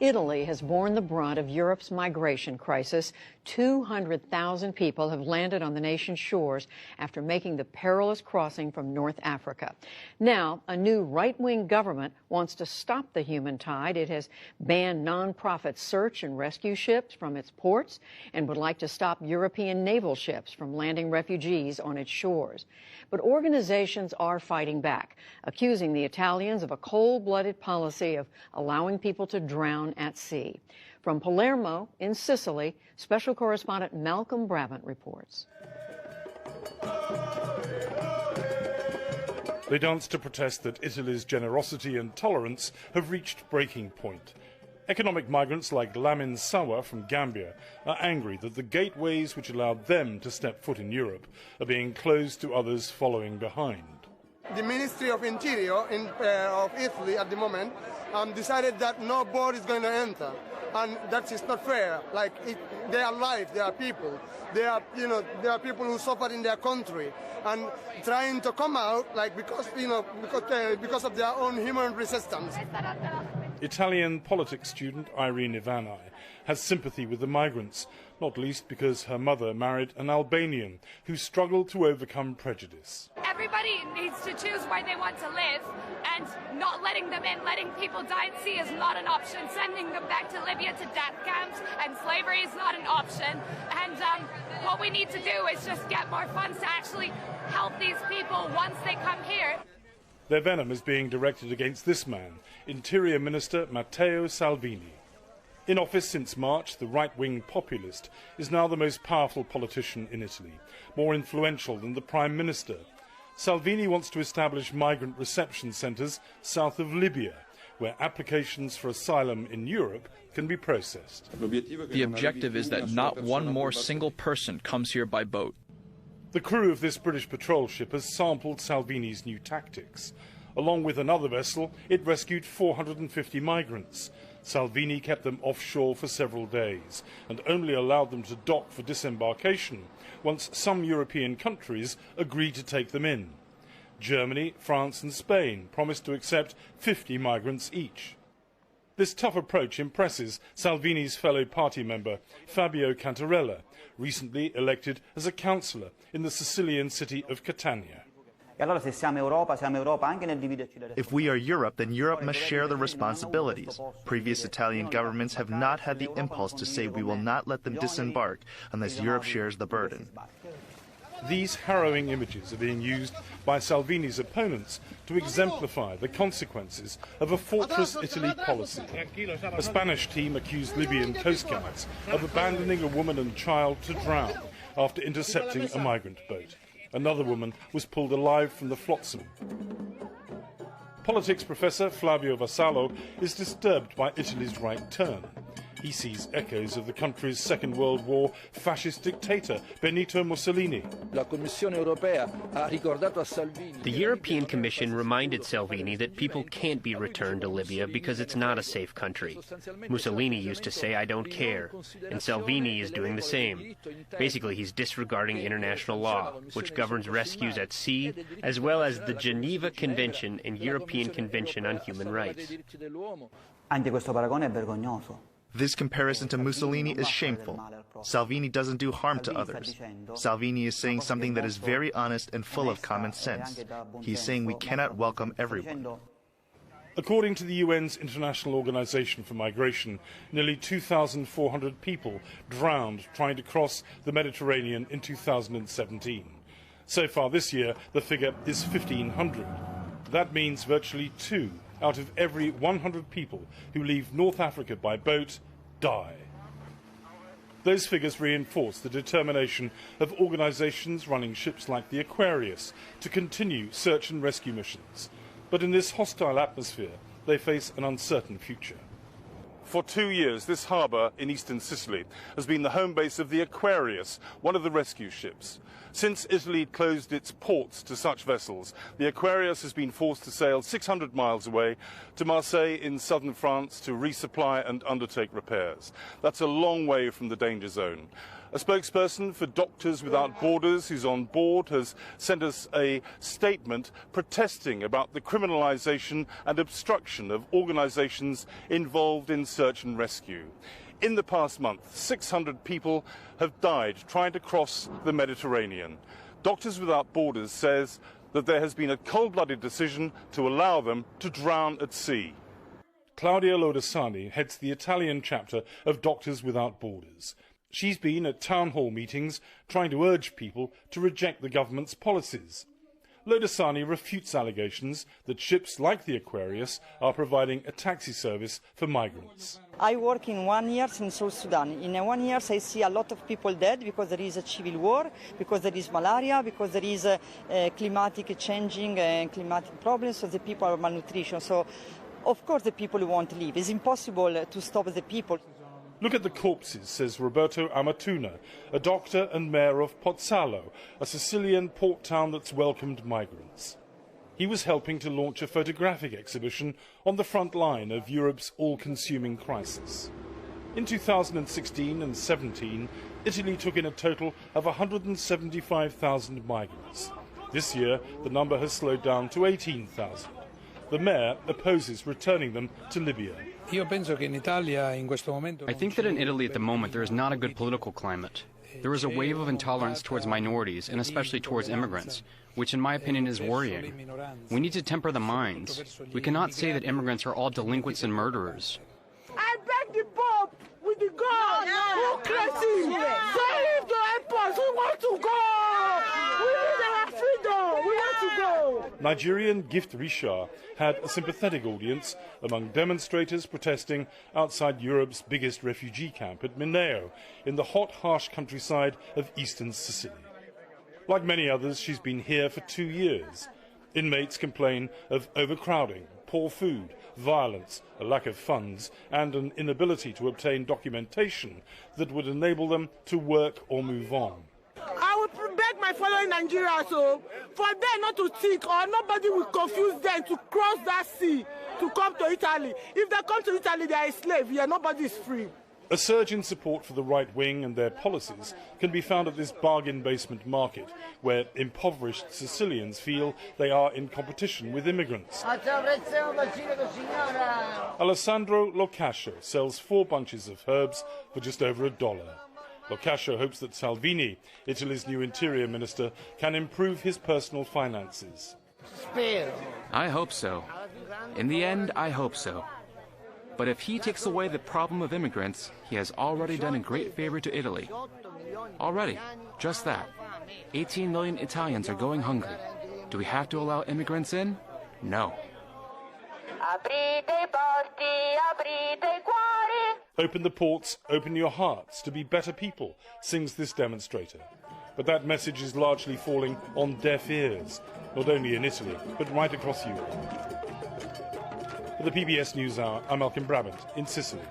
Italy has borne the brunt of Europe's migration crisis. 200,000 people have landed on the nation's shores after making the perilous crossing from North Africa. Now, a new right-wing government wants to stop the human tide. It has banned non-profit search and rescue ships from its ports and would like to stop European naval ships from landing refugees on its shores. But organizations are fighting back, accusing the Italians of a cold-blooded policy of allowing people to drown at sea. From Palermo in Sicily, special correspondent Malcolm Brabant reports. They dance to protest that Italy's generosity and tolerance have reached breaking point. Economic migrants like Lamin Sawa from Gambia are angry that the gateways which allowed them to step foot in Europe are being closed to others following behind. The Ministry of Interior of Italy at the moment decided that no boat is going to enter, and that is not fair. Like, they are alive, they are people, they are people who suffered in their country and trying to come out, like, because of their own human resistance. Italian politics student Irene Ivani has sympathy with the migrants, not least because her mother married an Albanian who struggled to overcome prejudice. Everybody needs to choose where they want to live, and not letting them in, letting people die at sea is not an option. Sending them back to Libya to death camps and slavery is not an option. And what we need to do is just get more funds to actually help these people once they come here. Their venom is being directed against this man, Interior Minister Matteo Salvini. In office since March, the right-wing populist is now the most powerful politician in Italy, more influential than the Prime Minister. Salvini wants to establish migrant reception centres south of Libya, where applications for asylum in Europe can be processed. The objective is that not one more single person comes here by boat. The crew of this British patrol ship has sampled Salvini's new tactics. Along with another vessel, it rescued 450 migrants. Salvini kept them offshore for several days and only allowed them to dock for disembarkation once some European countries agreed to take them in. Germany, France and Spain promised to accept 50 migrants each. This tough approach impresses Salvini's fellow party member, Fabio Cantarella, recently elected as a councillor in the Sicilian city of Catania. If we are Europe, then Europe must share the responsibilities. Previous Italian governments have not had the impulse to say we will not let them disembark unless Europe shares the burden. These harrowing images are being used by Salvini's opponents to exemplify the consequences of a Fortress Italy policy. A Spanish team accused Libyan coast guards of abandoning a woman and child to drown after intercepting a migrant boat. Another woman was pulled alive from the flotsam. Politics professor Flavio Vassallo is disturbed by Italy's right turn. He sees echoes of the country's Second World War fascist dictator Benito Mussolini. The European Commission reminded Salvini that people can't be returned to Libya because it's not a safe country. Mussolini used to say, "I don't care," and Salvini is doing the same. Basically, he's disregarding international law, which governs rescues at sea, as well as the Geneva Convention and European Convention on Human Rights. This comparison to Mussolini is shameful. Salvini doesn't do harm to others. Salvini is saying something that is very honest and full of common sense. He's saying we cannot welcome everyone. According to the UN's International Organization for Migration, nearly 2,400 people drowned trying to cross the Mediterranean in 2017. So far this year, the figure is 1,500. That means virtually 2 out of every 100 people who leave North Africa by boat die. Those figures reinforce the determination of organizations running ships like the Aquarius to continue search and rescue missions. But in this hostile atmosphere, they face an uncertain future. For 2 years, this harbour in eastern Sicily has been the home base of the Aquarius, one of the rescue ships. Since Italy closed its ports to such vessels, the Aquarius has been forced to sail 600 miles away to Marseille in southern France to resupply and undertake repairs. That's a long way from the danger zone. A spokesperson for Doctors Without Borders who's on board has sent us a statement protesting about the criminalisation and obstruction of organisations involved in search and rescue. In the past month, 600 people have died trying to cross the Mediterranean. Doctors Without Borders says that there has been a cold-blooded decision to allow them to drown at sea. Claudia Lodesani heads the Italian chapter of Doctors Without Borders. She's been at town hall meetings trying to urge people to reject the government's policies. Lodesani refutes allegations that ships like the Aquarius are providing a taxi service for migrants. I work in 1 year in South Sudan. In 1 year I see a lot of people dead because there is a civil war, because there is malaria, because there is climatic changing and climatic problems, so the people are malnutrition. So of course the people won't leave. It's impossible to stop the people. Look at the corpses, says Roberto Amatuna, a doctor and mayor of Pozzallo, a Sicilian port town that's welcomed migrants. He was helping to launch a photographic exhibition on the front line of Europe's all-consuming crisis. In 2016 and 17, Italy took in a total of 175,000 migrants. This year, the number has slowed down to 18,000. The mayor opposes returning them to Libya. I think that in Italy at the moment there is not a good political climate. There is a wave of intolerance towards minorities and especially towards immigrants, which in my opinion is worrying. We need to temper the minds. We cannot say that immigrants are all delinquents and murderers. I beg the Pope with the God who crazy. Send him to help us. We want to go. We need our freedom. We want to go. Nigerian Gift Richard had a sympathetic audience among demonstrators protesting outside Europe's biggest refugee camp at Mineo, in the hot, harsh countryside of eastern Sicily. Like many others, she's been here for 2 years. Inmates complain of overcrowding, poor food, violence, a lack of funds, and an inability to obtain documentation that would enable them to work or move on. I would beg my fellow in Nigeria so for them not to think or nobody will confuse them to cross that sea to come to Italy. If they come to Italy, they are a slave here. Nobody is free. A surge in support for the right wing and their policies can be found at this bargain basement market, where impoverished Sicilians feel they are in competition with immigrants. Alessandro Locascio sells 4 bunches of herbs for just over $1. Locascio hopes that Salvini, Italy's new interior minister, can improve his personal finances. I hope so. In the end, I hope so. But if he takes away the problem of immigrants, he has already done a great favor to Italy. Already, just that. 18 million Italians are going hungry. Do we have to allow immigrants in? No. Open the ports, open your hearts to be better people, sings this demonstrator. But that message is largely falling on deaf ears, not only in Italy, but right across Europe. For the PBS NewsHour, I'm Malcolm Brabant in Sicily.